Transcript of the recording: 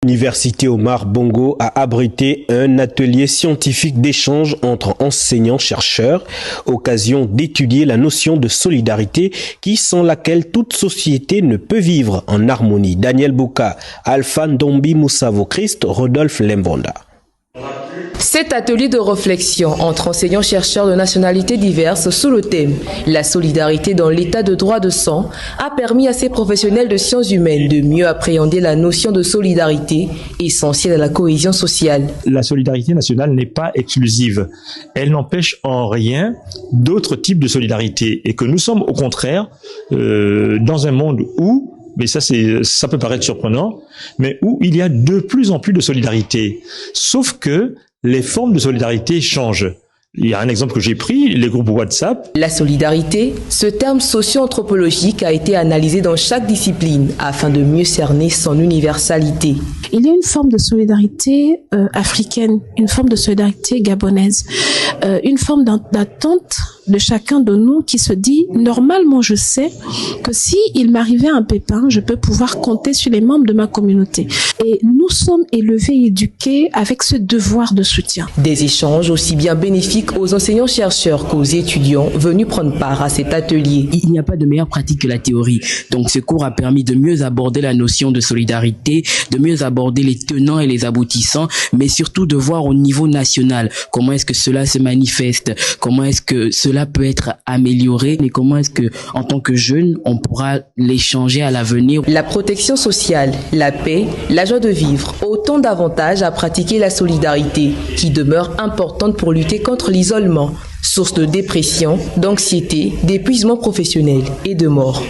L'Université Omar Bongo a abrité un atelier scientifique d'échange entre enseignants-chercheurs, occasion d'étudier la notion de solidarité sans laquelle toute société ne peut vivre en harmonie. Daniel Bouka, Alpha Ndombi Moussavo Christ, Rodolphe Lembonda. Cet atelier de réflexion entre enseignants-chercheurs de nationalités diverses sous le thème « La solidarité dans l'état de droit de sang » a permis à ces professionnels de sciences humaines de mieux appréhender la notion de solidarité essentielle à la cohésion sociale. La solidarité nationale n'est pas exclusive. Elle n'empêche en rien d'autres types de solidarité et que nous sommes au contraire dans un monde où, mais ça peut paraître surprenant, mais où il y a de plus en plus de solidarité. Sauf que les formes de solidarité changent. Il y a un exemple que j'ai pris, les groupes WhatsApp. La solidarité, ce terme socio-anthropologique a été analysé dans chaque discipline afin de mieux cerner son universalité. Il y a une forme de solidarité africaine, une forme de solidarité gabonaise, une forme d'attente de chacun de nous qui se dit « Normalement, je sais que si il m'arrivait un pépin, je peux pouvoir compter sur les membres de ma communauté. » Et nous sommes élevés et éduqués avec ce devoir de soutien. Des échanges aussi bien bénéfiques aux enseignants-chercheurs qu'aux étudiants venus prendre part à cet atelier. Il n'y a pas de meilleure pratique que la théorie. Donc ce cours a permis de mieux aborder la notion de solidarité, de mieux aborder les tenants et les aboutissants, mais surtout de voir au niveau national comment est-ce que cela se manifeste, comment est-ce que cela peut être amélioré et comment est-ce que, en tant que jeune, on pourra l'échanger à l'avenir. La protection sociale, la paix, la joie de vivre, autant d'avantages à pratiquer la solidarité qui demeure importante pour lutter contre l'isolement, source de dépression, d'anxiété, d'épuisement professionnel et de mort.